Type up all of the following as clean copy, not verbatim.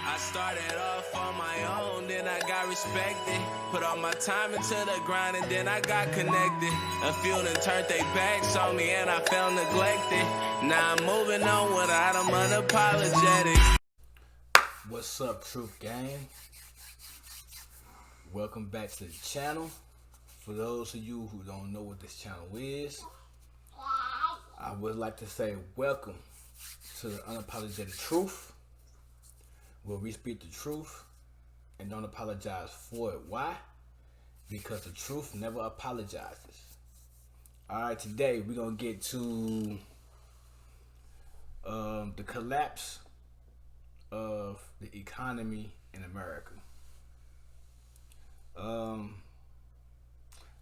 I started off on my own, then I got respected. Put all my time into the grind and then I got connected. A few done turned their backs on me and I felt neglected. Now I'm moving on without them unapologetic. What's up, Truth Gang? Welcome back to the channel. For those of you who don't know what this channel is, I would like to say welcome to the Unapologetic Truth, where we speak the truth and don't apologize for it. Why? Because the truth never apologizes. Alright, today we're going to get to the collapse of the economy in America.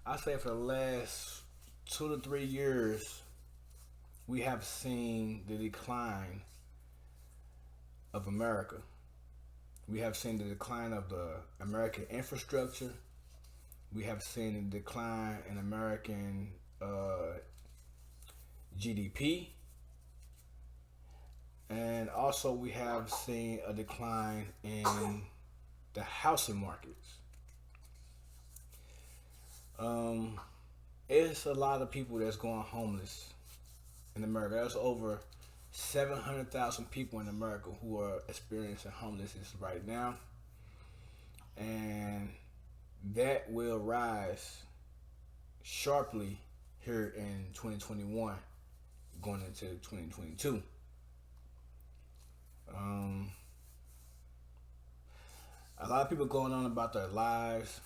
I say for the last 2 to 3 years, we have seen the decline of America. We have seen the decline of the American infrastructure. We have seen the decline in American GDP. And also we have seen a decline in the housing markets. It's a lot of people that's going homeless in America. There's over 700,000 people in America who are experiencing homelessness right now, and that will rise sharply here in 2021 going into 2022. A lot of people going on about their lives,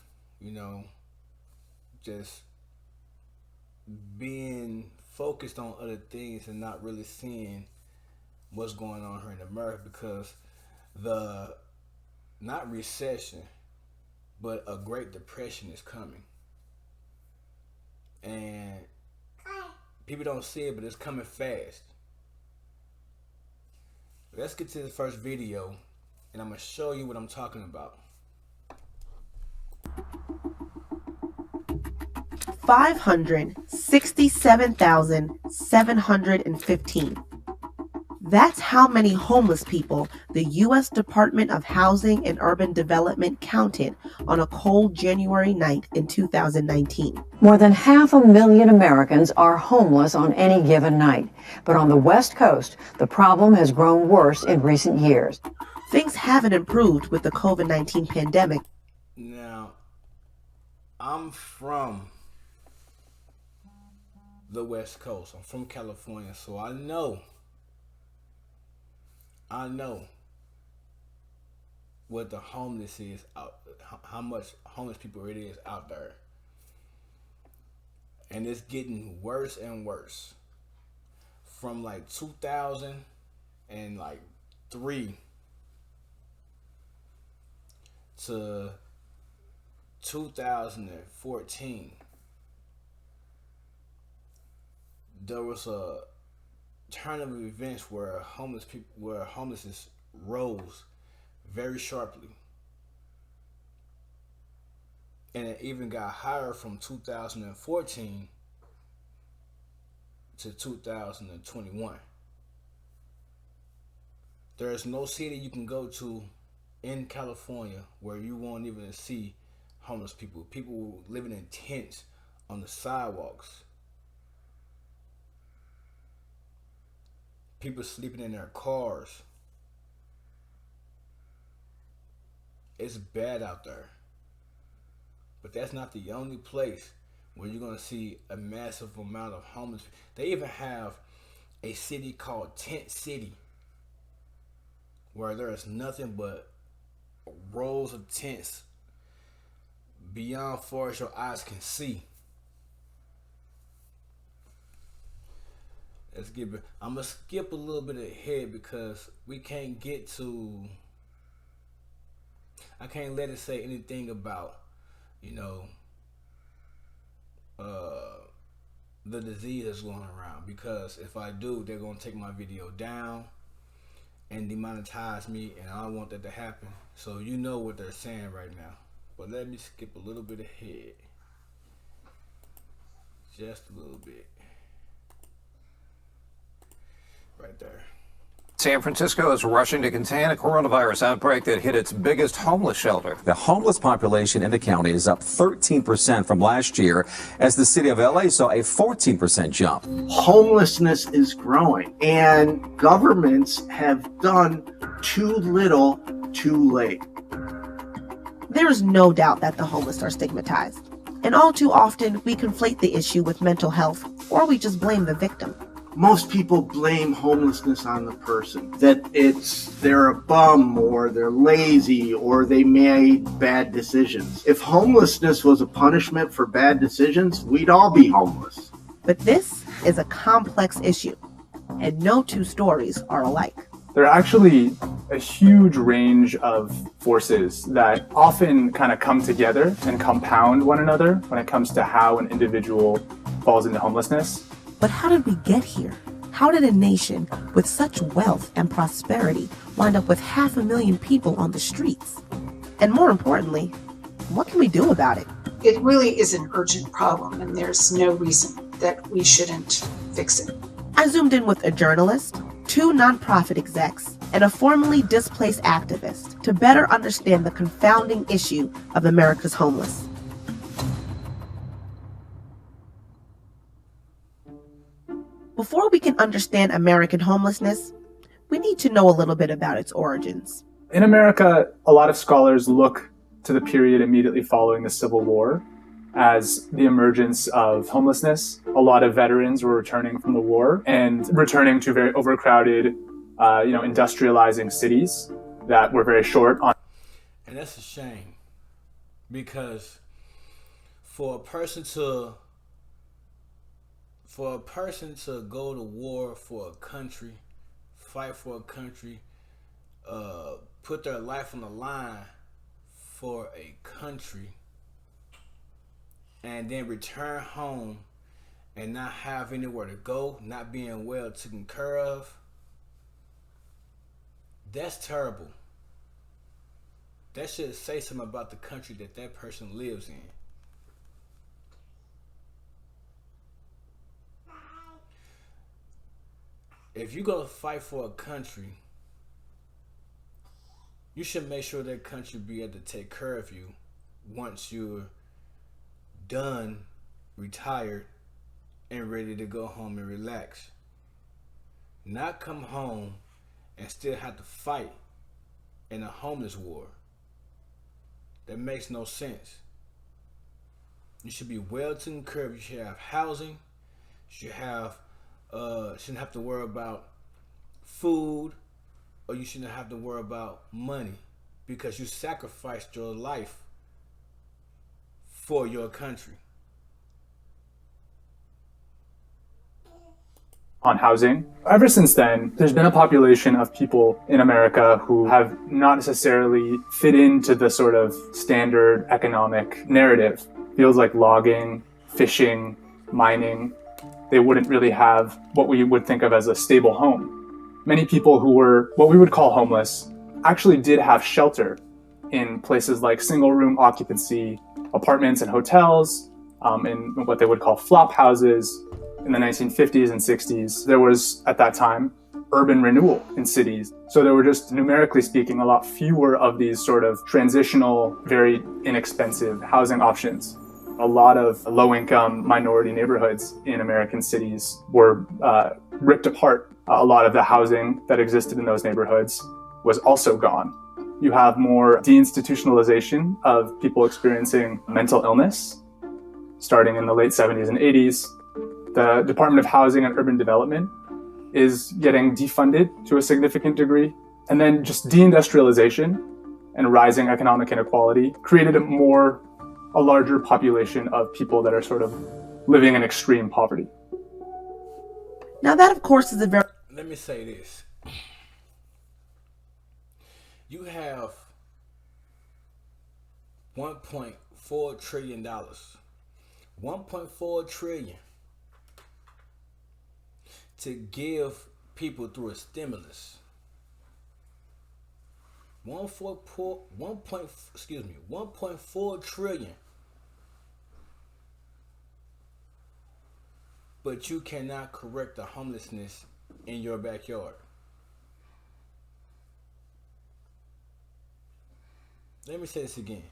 just being focused on other things and not really seeing what's going on here in America, because the not recession but a Great Depression is coming, and people don't see it, but it's coming fast. Let's get to the first video and I'm gonna show you what I'm talking about. 567,715. That's how many homeless people the U.S. Department of Housing and Urban Development counted on a cold January night in 2019. More than 500,000 Americans are homeless on any given night. But on the West Coast, the problem has grown worse in recent years. Things haven't improved with the COVID-19 pandemic. Now, I'm from the West Coast. I'm from California, so I know what the homeless is out, how much homeless people it is out there, and it's getting worse and worse. From like 2003 to 2014, there was a turn of events where homelessness rose very sharply, and it even got higher from 2014 to 2021. There is no city you can go to in California where you won't even see homeless people. People living in tents on the sidewalks. People sleeping in their cars. It's bad out there. But that's not the only place where you're going to see a massive amount of homeless people. They even have a city called Tent City, where there is nothing but rows of tents beyond far as your eyes can see. I'm gonna skip a little bit ahead because we can't get to. I can't let it say anything about, the disease that's going around, because if I do, they're gonna take my video down and demonetize me, and I don't want that to happen. So you know what they're saying right now. But let me skip a little bit ahead, just a little bit. Right there. San Francisco is rushing to contain a coronavirus outbreak that hit its biggest homeless shelter. The homeless population in the county is up 13% from last year, as the city of LA saw a 14% jump. Homelessness is growing, and governments have done too little, too late. There is no doubt that the homeless are stigmatized, and all too often we conflate the issue with mental health, or we just blame the victim. Most people blame homelessness on the person, that they're a bum, or they're lazy, or they made bad decisions. If homelessness was a punishment for bad decisions, we'd all be homeless. But this is a complex issue, and no two stories are alike. There are actually a huge range of forces that often kind of come together and compound one another when it comes to how an individual falls into homelessness. But how did we get here? How did a nation with such wealth and prosperity wind up with 500,000 people on the streets? And more importantly, what can we do about it? It really is an urgent problem, and there's no reason that we shouldn't fix it. I zoomed in with a journalist, 2 nonprofit execs, and a formerly displaced activist to better understand the confounding issue of America's homeless. Before we can understand American homelessness, we need to know a little bit about its origins. In America, a lot of scholars look to the period immediately following the Civil War as the emergence of homelessness. A lot of veterans were returning from the war and returning to very overcrowded, industrializing cities that were very short on. And that's a shame, because for a person to go to war for a country, fight for a country, put their life on the line for a country, and then return home and not have anywhere to go, not being well taken care of, that's terrible. That should say something about the country that person lives in. If you're going to fight for a country, you should make sure that country be able to take care of you once you're done, retired, and ready to go home and relax. Not come home and still have to fight in a homeless war. That makes no sense. You should be well taken care of. You should have housing. You should have shouldn't have to worry about food, or you shouldn't have to worry about money, because you sacrificed your life for your country. On housing. Ever since then, there's been a population of people in America who have not necessarily fit into the sort of standard economic narrative. Fields like logging, fishing, mining, they wouldn't really have what we would think of as a stable home. Many people who were what we would call homeless actually did have shelter in places like single room occupancy, apartments and hotels, in what they would call flop houses. In the 1950s and 60s, there was, at that time, urban renewal in cities. So there were just, numerically speaking, a lot fewer of these sort of transitional, very inexpensive housing options. A lot of low-income minority neighborhoods in American cities were ripped apart. A lot of the housing that existed in those neighborhoods was also gone. You have more deinstitutionalization of people experiencing mental illness, starting in the late 70s and 80s. The Department of Housing and Urban Development is getting defunded to a significant degree. And then just deindustrialization and rising economic inequality created a larger population of people that are sort of living in extreme poverty. Now that, of course, is a very... Let me say this. You have $1.4 trillion. $1.4 trillion to give people through a stimulus. 1.4 trillion. But you cannot correct the homelessness in your backyard. Let me say this again.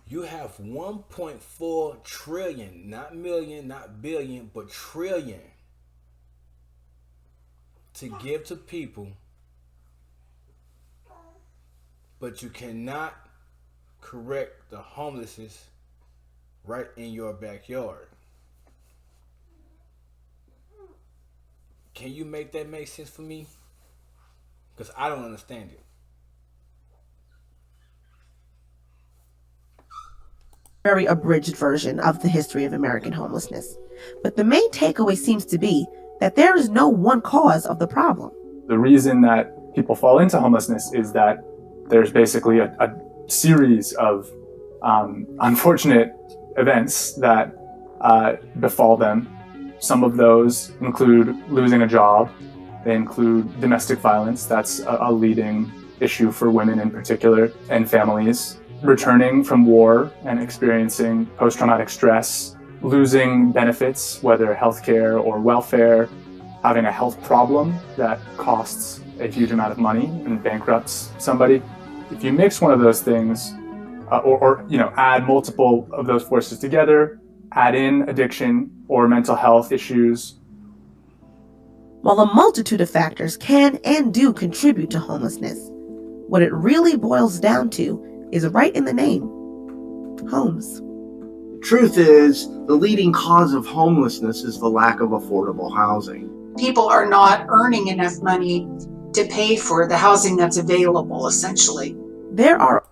You have 1.4 trillion, not million, not billion, but trillion to give to people, but you cannot correct the homelessness right in your backyard. Can you make that make sense for me? Because I don't understand it. Very abridged version of the history of American homelessness. But the main takeaway seems to be that there is no one cause of the problem. The reason that people fall into homelessness is that there's basically a series of unfortunate events that befall them. Some of those include losing a job. They include domestic violence. That's a leading issue for women in particular and families. Returning from war and experiencing post-traumatic stress, losing benefits, whether healthcare or welfare, having a health problem that costs a huge amount of money and bankrupts somebody. If you mix one of those things, or add multiple of those forces together, add in addiction or mental health issues. While a multitude of factors can and do contribute to homelessness, what it really boils down to is right in the name: homes. Truth is, the leading cause of homelessness is the lack of affordable housing. People are not earning enough money to pay for the housing that's available, essentially. There are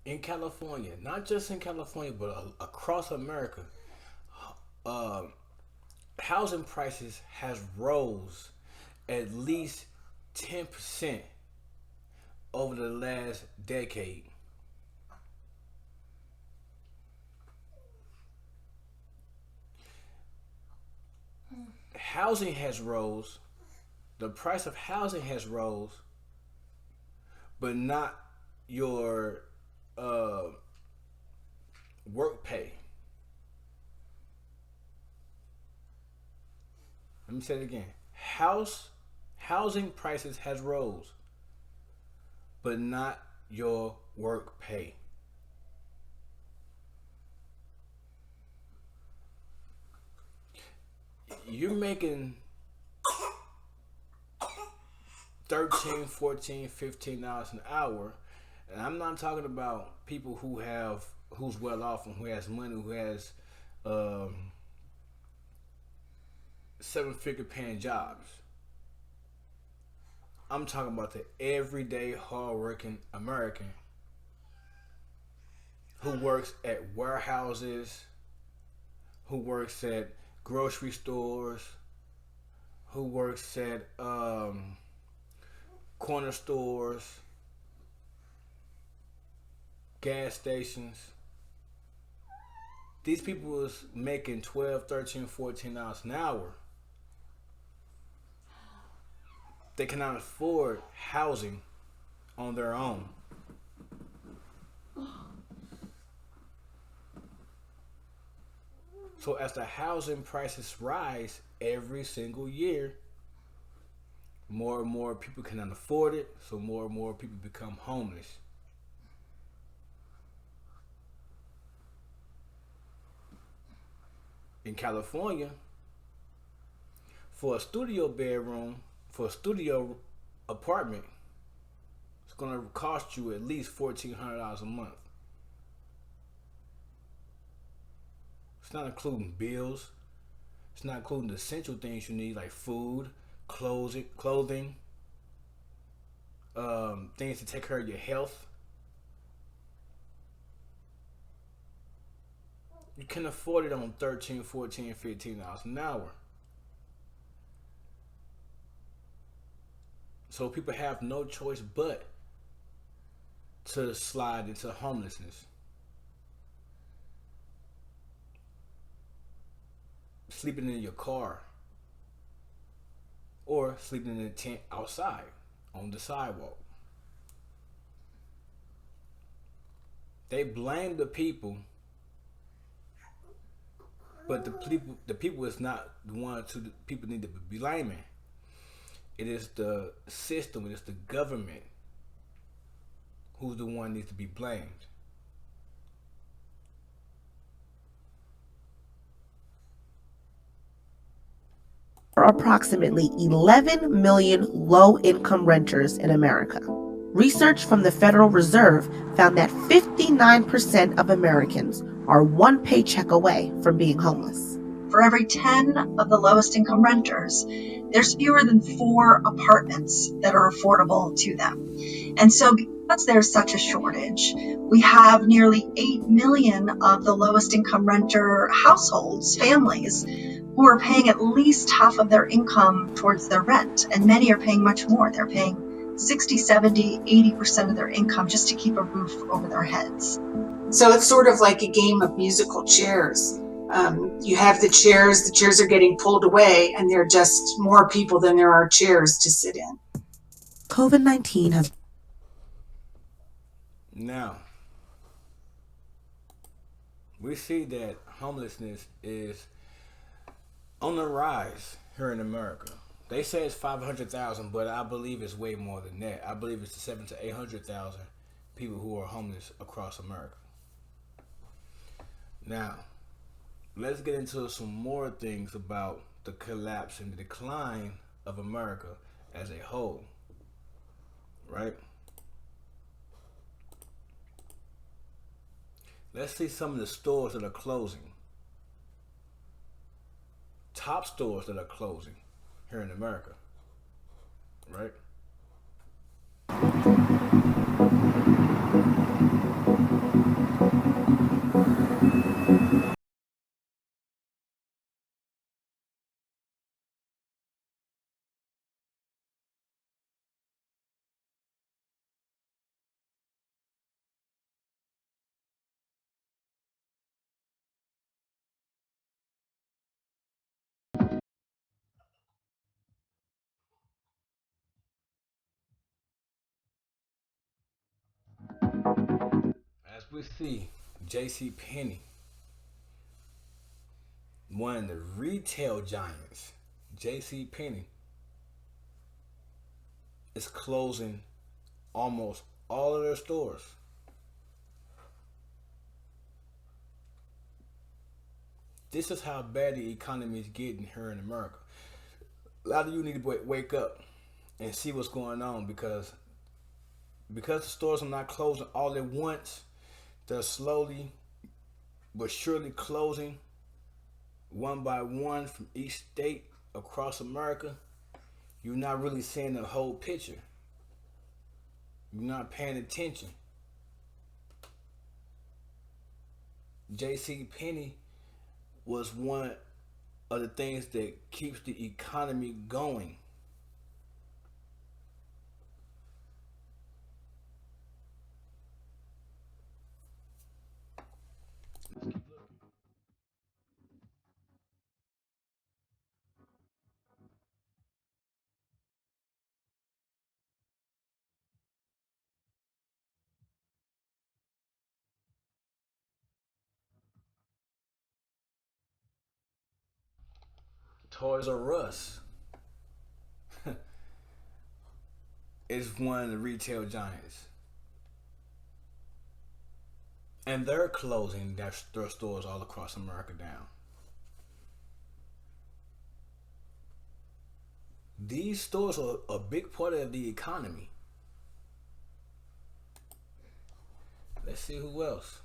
in California, not just in California, but across America, housing prices has rose at least 10% over the last decade. Housing has rose, the price of housing has rose, but not your work pay. Let me say it again. Housing prices has rose, but not your work pay. You're making $13, $14, $15 an hour, and I'm not talking about people who's well off and who has money, who has 7-figure paying jobs. I'm talking about the everyday hardworking American who works at warehouses, who works at grocery stores, who works at corner stores, gas stations. These people is making $12, $13, $14 an hour. They cannot afford housing on their own. So as the housing prices rise every single year, more and more people cannot afford it, so more and more people become homeless. In California, for a studio bedroom, for a studio apartment, it's going to cost you at least $1,400 a month. It's not including bills. It's not including the essential things you need like food, clothing, things to take care of your health. You can afford it on $13, $14, $15 an hour. So people have no choice but to slide into homelessness. Sleeping in your car or sleeping in a tent outside on the sidewalk. They blame the people, but the people is not the ones who the people need to be blaming. It is the system, it is the government who's the one needs to be blamed? There are approximately 11 million low-income renters in America. Research from the Federal Reserve found that 59% of Americans are one paycheck away from being homeless. For every 10 of the lowest income renters, there's fewer than 4 apartments that are affordable to them. And so because there's such a shortage, we have nearly 8 million of the lowest income renter households, families, who are paying at least half of their income towards their rent. And many are paying much more. They're paying 60, 70, 80% of their income just to keep a roof over their heads. So it's sort of like a game of musical chairs. You have the chairs are getting pulled away, and there are just more people than there are chairs to sit in. COVID-19 has... Now, we see that homelessness is on the rise here in America. They say it's 500,000, but I believe it's way more than that. I believe it's 700,000 to 800,000 people who are homeless across America. Now, let's get into some more things about the collapse and the decline of America as a whole, right? Let's see some of the stores that are closing. Top stores that are closing here in America, right? As we see, JCPenney, one of the retail giants, JCPenney, is closing almost all of their stores. This is how bad the economy is getting here in America. A lot of you need to wake up and see what's going on, because the stores are not closing all at once. They're slowly but surely closing one by one from each state across America. You're not really seeing the whole picture. You're not paying attention. JCPenney was one of the things that keeps the economy going. Toys R Us is one of the retail giants, and they're closing their stores all across America down. These stores are a big part of the economy. Let's see who else.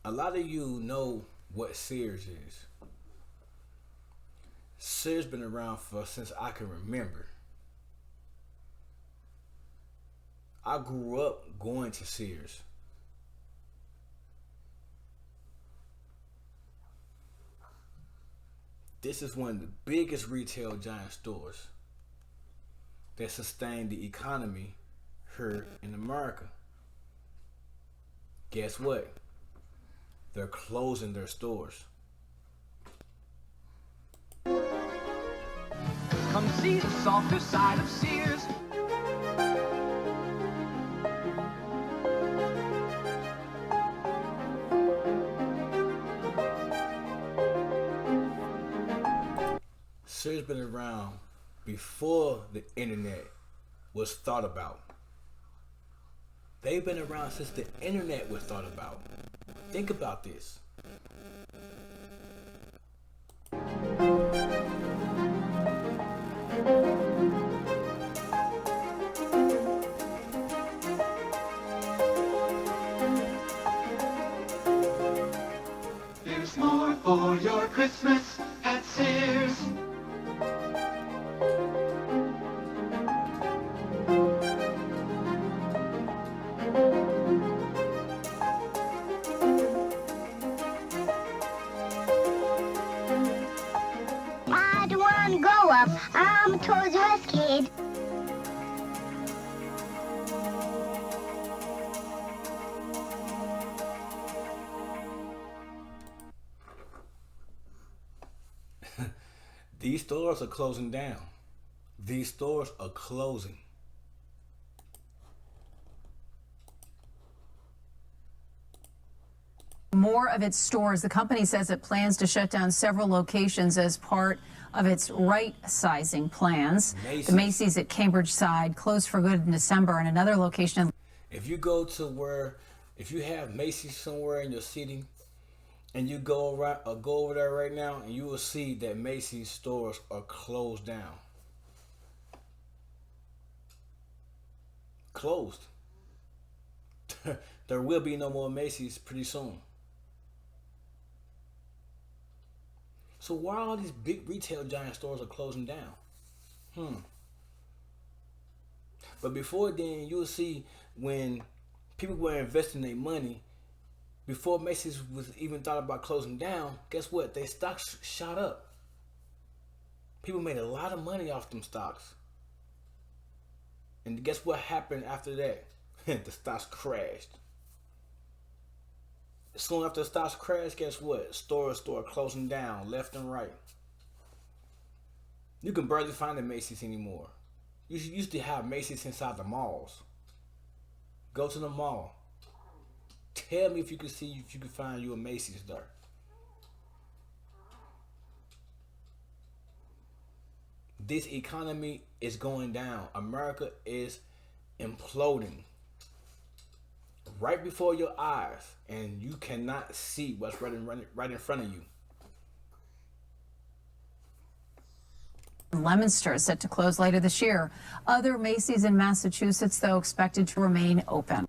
A lot of you know what Sears is. Sears been around since I can remember. I grew up going to Sears. This is one of the biggest retail giant stores that sustain the economy here in America. Guess what? They're closing their stores. Come see the softer side of Sears. Sears been around before the internet was thought about. They've been around since the internet was thought about. Think about this. There's more for your Christmas at Sears. I don't want to grow up. I'm a Toys R Us kid. These stores are closing down. These stores are closing. More of its stores. The company says it plans to shut down several locations as part of its right-sizing plans. The Macy's at Cambridge side closed for good in December, and another location. If you go to where, if you have Macy's somewhere in your city, and you go around or go over there right now, and you will see that Macy's stores are closed down. Closed. There will be no more Macy's pretty soon. So why all these big retail giant stores are closing down? But before then, you'll see when people were investing their money, before Macy's was even thought about closing down, guess what? Their stocks shot up. People made a lot of money off them stocks. And guess what happened after that? The stocks crashed. Soon after the stocks crashed, guess what? Stores start closing down left and right. You can barely find a Macy's anymore. You used to have Macy's inside the malls. Go to the mall. Tell me if you can see, if you can find you a Macy's there. This economy is going down. America is imploding right before your eyes, and you cannot see what's right in front of you. Leominster is set to close later this year. Other Macy's in Massachusetts, though, expected to remain open.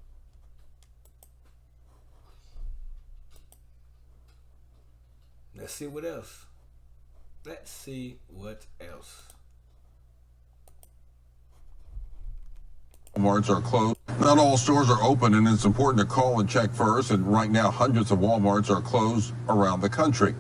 Let's see what else. Let's see what else. Walmarts are closed. Not all stores are open, and it's important to call and check first. And right now, hundreds of Walmarts are closed around the country.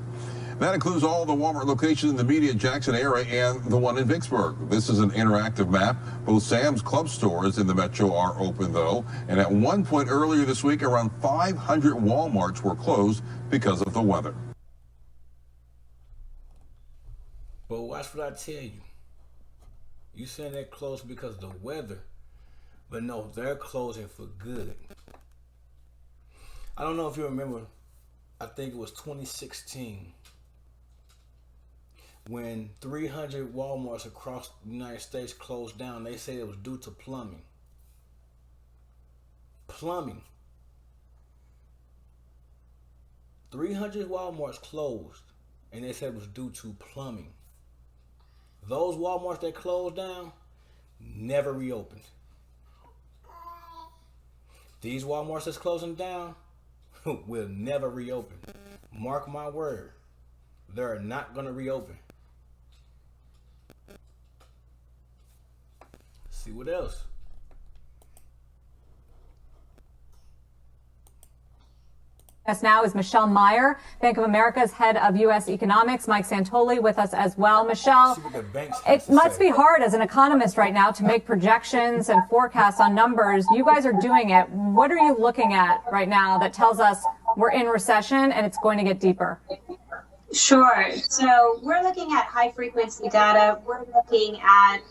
That includes all the Walmart locations in the immediate Jackson area and the one in Vicksburg. This is an interactive map. Both Sam's Club stores in the metro are open, though. And at one point earlier this week, around 500 Walmarts were closed because of the weather. But watch what I tell you. You saying they're closed because of the weather, but no, they're closing for good. I don't know if you remember, I think it was 2016, when 300 Walmarts across the United States closed down. They said it was due to plumbing. Plumbing. 300 Walmarts closed, and they said it was due to plumbing. Those Walmarts that closed down never reopened. These Walmarts that's closing down will never reopen. Mark my word, they're not going to reopen. See what else? Us now is Michelle Meyer, Bank of America's head of U.S. economics. Mike Santoli with us as well. Michelle, it must be hard as an economist right now to make projections and forecasts on numbers. You guys are doing it. What are you looking at right now that tells us we're in recession and it's going to get deeper? Sure. So we're looking at high frequency data. We're looking at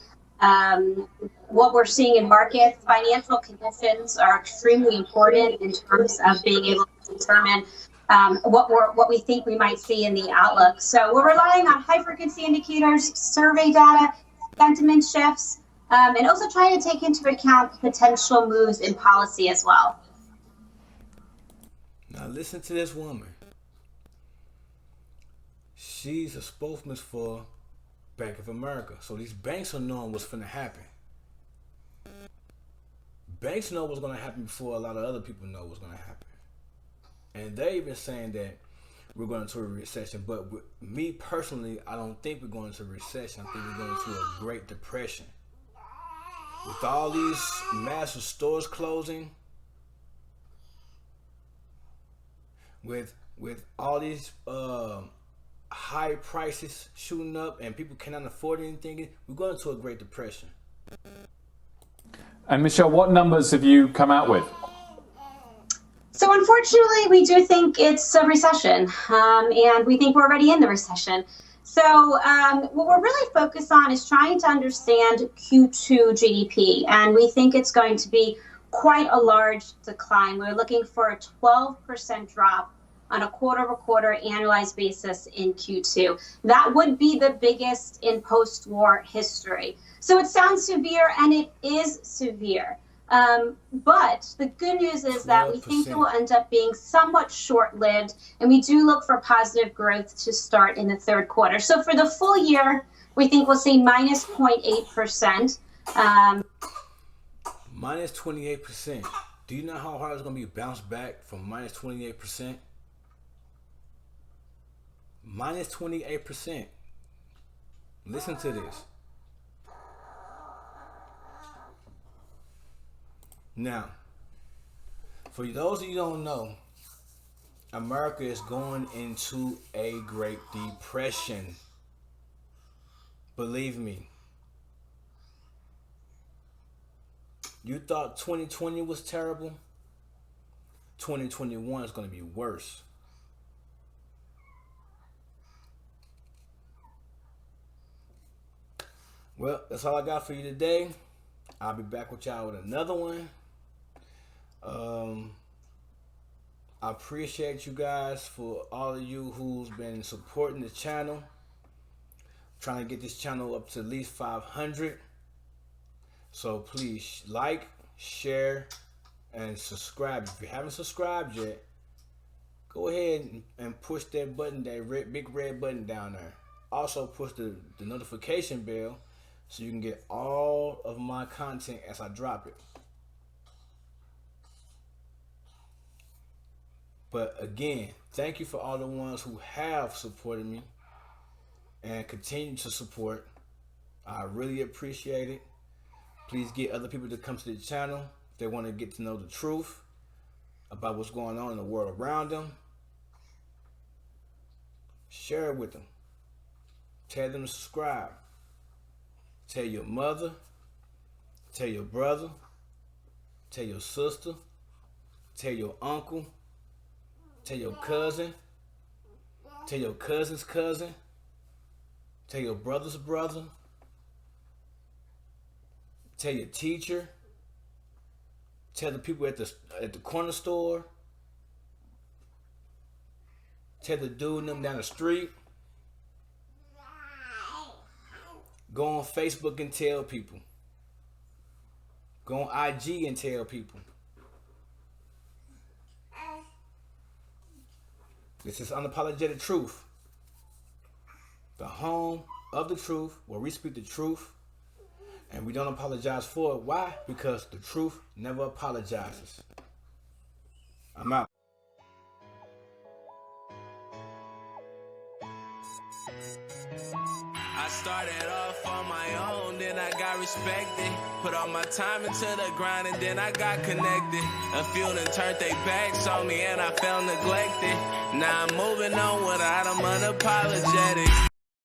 what we're seeing in markets. Financial conditions are extremely important in terms of being able to determine what we think we might see in the outlook. So we're relying on high frequency indicators, survey data, sentiment shifts, and also trying to take into account potential moves in policy as well. Now listen to this woman. She's a spokesman for Bank of America. So these banks are knowing what's finna happen. Banks know what's gonna happen before a lot of other people know what's gonna happen. And they're even saying that we're going into a recession. But with me personally, I don't think we're going into a recession. I think we're going into a Great Depression. With all these massive stores closing, with all these high prices shooting up and people cannot afford anything, we're going into a Great Depression. And Michelle, what numbers have you come out with? So unfortunately, we do think it's a recession, and we think we're already in the recession. So what we're really focused on is trying to understand Q2 GDP, and we think it's going to be quite a large decline. We're looking for a 12% drop on a quarter-over-quarter annualized basis in Q2. That would be the biggest in post-war history. So it sounds severe, and it is severe. But the good news is that we think it will end up being somewhat short-lived, and we do look for positive growth to start in the third quarter. So for the full year, we think we'll see minus 0.8%. Minus 28%. Do you know how hard it's going to be bounced back from minus 28%? Minus 28%. Listen to this. Now, for those of you who don't know, America is going into a Great Depression. Believe me. You thought 2020 was terrible? 2021 is going to be worse. Well, that's all I got for you today. I'll be back with y'all with another one. I appreciate you guys for all of you who's been supporting the channel. Trying to get this channel up to at least 500. So please like, share, and subscribe. If you haven't subscribed yet, go ahead and push that button, that big red button down there. Also push the notification bell so you can get all of my content as I drop it. But again, thank you for all the ones who have supported me and continue to support. I really appreciate it. Please get other people to come to the channel if they want to get to know the truth about what's going on in the world around them. Share it with them. Tell them to subscribe. Tell your mother. Tell your brother. Tell your sister. Tell your uncle. Tell your cousin. Tell your cousin's cousin. Tell your brother's brother. Tell your teacher. Tell the people at the corner store. Tell the dude and them down the street. Go on Facebook and tell people. Go on IG and tell people. This is Unapologetic Truth. The home of the truth, where we speak the truth and we don't apologize for it. Why? Because the truth never apologizes. I'm out. I started off on my own, then I got respected. Put all my time into the grind and then I got connected. A few done turned their backs on me and I felt neglected. Now I'm moving on without them unapologetic.